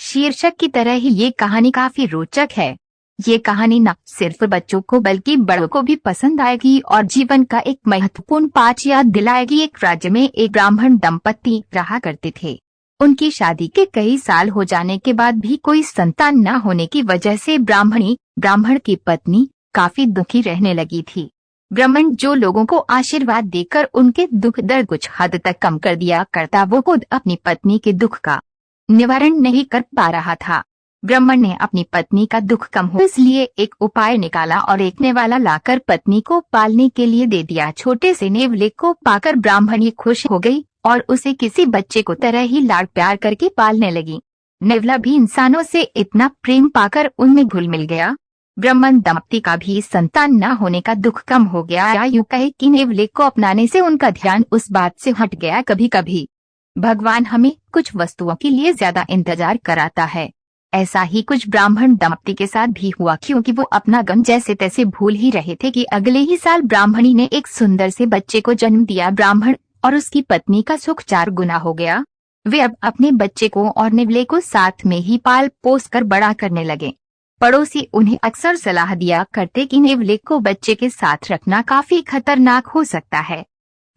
शीर्षक की तरह ही ये कहानी काफी रोचक है। ये कहानी न सिर्फ बच्चों को बल्कि बड़ों को भी पसंद आएगी और जीवन का एक महत्वपूर्ण पाठ याद दिलाएगी। एक राज्य में एक ब्राह्मण दंपति रहा करते थे। उनकी शादी के कई साल हो जाने के बाद भी कोई संतान न होने की वजह से ब्राह्मण की पत्नी काफी दुखी रहने लगी थी। ब्राह्मण जो लोगों को आशीर्वाद देकर उनके दुख दर्द कुछ हद तक कम कर दिया करता, वो खुद अपनी पत्नी के दुख का निवारण नहीं कर पा रहा था। ब्राह्मण ने अपनी पत्नी का दुख कम हो इसलिए एक उपाय निकाला और एक नेवाला लाकर पत्नी को पालने के लिए दे दिया। छोटे से नेवले को पाकर ब्राह्मणी खुश हो गई और उसे किसी बच्चे को तरह ही लाड प्यार करके पालने लगी। नेवला भी इंसानों से इतना प्रेम पाकर उनमें घुल मिल गया। ब्राह्मण दंपति का भी संतान न होने का दुख कम हो गया, या यूं कहे कि नेवले को अपनाने से उनका ध्यान उस बात से हट गया। कभी कभी भगवान हमें कुछ वस्तुओं के लिए ज्यादा इंतजार कराता है। ऐसा ही कुछ ब्राह्मण दंपति के साथ भी हुआ, क्योंकि वो अपना गम जैसे तैसे भूल ही रहे थे कि अगले ही साल ब्राह्मणी ने एक सुंदर से बच्चे को जन्म दिया। ब्राह्मण और उसकी पत्नी का सुख 4 गुना हो गया। वे अब अपने बच्चे को और नेवले को साथ में ही पाल पोस कर बड़ा करने लगे। पड़ोसी उन्हें अक्सर सलाह दिया करते कि नेवले को बच्चे के साथ रखना काफी खतरनाक हो सकता है,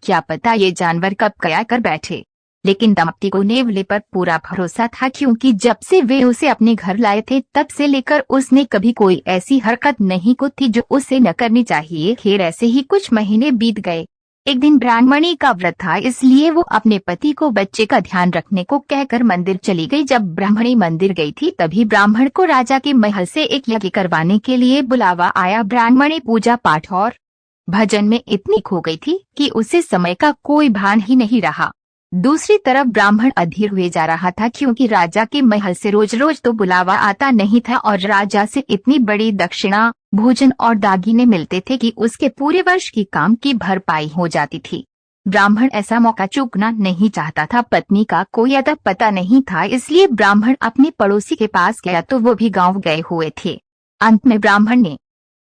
क्या पता ये जानवर कब क्या कर बैठे। लेकिन दंपति को नेवले पर पूरा भरोसा था, क्योंकि जब से वे उसे अपने घर लाए थे तब से लेकर उसने कभी कोई ऐसी हरकत नहीं की थी जो उसे न करनी चाहिए। खैर, ऐसे ही कुछ महीने बीत गए। एक दिन ब्राह्मणी का व्रत था, इसलिए वो अपने पति को बच्चे का ध्यान रखने को कहकर मंदिर चली गई। जब ब्राह्मणी मंदिर गई थी तभी ब्राह्मण को राजा के महल से एक यज्ञ करवाने के लिए बुलावा आया। ब्राह्मणी पूजा पाठ और भजन में इतनी खो गई थी कि उसे समय का कोई भान ही नहीं रहा। दूसरी तरफ ब्राह्मण अधीर हुए जा रहा था, क्योंकि राजा के महल से रोज रोज तो बुलावा आता नहीं था और राजा से इतनी बड़ी दक्षिणा, भोजन और दागीने मिलते थे कि उसके पूरे वर्ष की काम की भरपाई हो जाती थी। ब्राह्मण ऐसा मौका चूकना नहीं चाहता था। पत्नी का कोई अता पता नहीं था, इसलिए ब्राह्मण अपने पड़ोसी के पास गया तो वो भी गाँव गए हुए थे। अंत में ब्राह्मण ने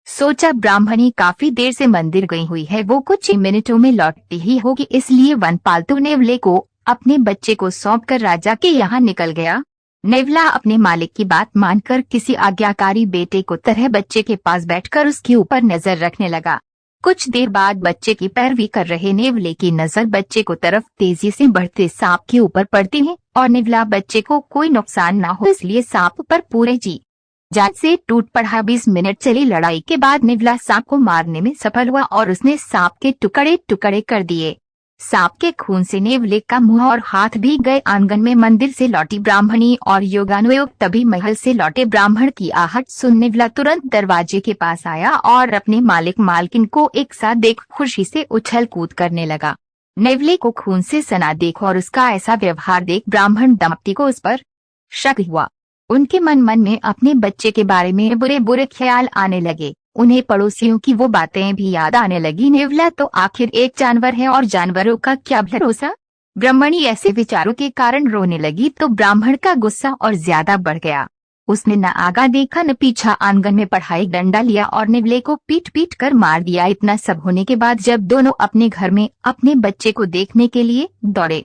सोचा ब्राह्मणी काफी देर से मंदिर गई हुई है, वो कुछ ही मिनटों में लौटती ही होगी, इसलिए वन पालतू नेवले को अपने बच्चे को सौंपकर राजा के यहाँ निकल गया। नेवला अपने मालिक की बात मानकर किसी आज्ञाकारी बेटे को तरह बच्चे के पास बैठकर उसके ऊपर नजर रखने लगा। कुछ देर बाद बच्चे की पैरवी कर रहे नेवले की नजर बच्चे को तरफ तेजी से बढ़ते सांप के ऊपर पड़ती है और नेवला बच्चे को कोई नुकसान न हो इसलिए सांप पर पूरे जी जान से टूट पड़ा। 20 मिनट चली लड़ाई के बाद नेवला सांप को मारने में सफल हुआ और उसने सांप के टुकड़े टुकड़े कर दिए। सांप के खून से नेवले का मुंह और हाथ भी गए। आंगन में मंदिर से लौटी ब्राह्मणी और योगानुयोग तभी महल से लौटे ब्राह्मण की आहट सुन नेवला तुरंत दरवाजे के पास आया और अपने मालिक मालकिन को एक साथ देख खुशी से उछल कूद करने लगा। नेवले को खून से सना देख और उसका ऐसा व्यवहार देख ब्राह्मण दंपति को उस पर शक हुआ। उनके मन में अपने बच्चे के बारे में बुरे बुरे ख्याल आने लगे। उन्हें पड़ोसियों की वो बातें भी याद आने लगी। नेवला तो आखिर एक जानवर है और जानवरों का क्या भरोसा। ब्राह्मणी ऐसे विचारों के कारण रोने लगी तो ब्राह्मण का गुस्सा और ज्यादा बढ़ गया। उसने न आगा देखा न पीछा, आंगन में पढ़ाई डंडा लिया और नेवले को पीट पीट कर मार दिया। इतना सब होने के बाद जब दोनों अपने घर में अपने बच्चे को देखने के लिए दौड़े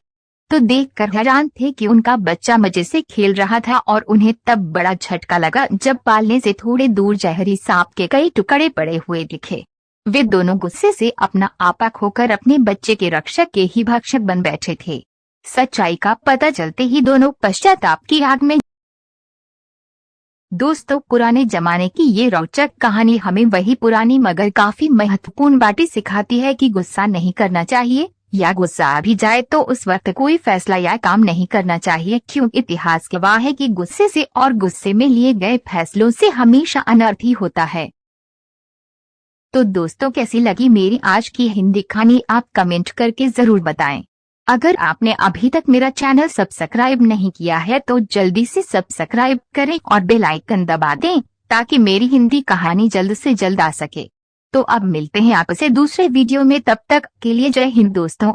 तो देखकर हैरान थे कि उनका बच्चा मजे से खेल रहा था और उन्हें तब बड़ा झटका लगा जब पालने से थोड़े दूर जहरी सांप के कई टुकड़े पड़े हुए दिखे। वे दोनों गुस्से से अपना आपा खोकर अपने बच्चे के रक्षक के ही भक्षक बन बैठे थे। सच्चाई का पता चलते ही दोनों पश्चाताप की आग में। दोस्तों, पुराने जमाने की ये रोचक कहानी हमें वही पुरानी मगर काफी महत्वपूर्ण बातें सिखाती है कि गुस्सा नहीं करना चाहिए, या गुस्सा आ भी जाए तो उस वक्त कोई फैसला या काम नहीं करना चाहिए, क्योंकि इतिहास गवाह है कि गुस्से से और गुस्से में लिए गए फैसलों से हमेशा अनर्थ ही होता है। तो दोस्तों, कैसी लगी मेरी आज की हिंदी कहानी आप कमेंट करके जरूर बताएं। अगर आपने अभी तक मेरा चैनल सब्सक्राइब नहीं किया है तो जल्दी से सब्सक्राइब करें और बेल आइकन दबा दें ताकि मेरी हिंदी कहानी जल्द से जल्द आ सके। तो अब मिलते हैं आपसे दूसरे वीडियो में, तब तक के लिए जय हिंद दोस्तों।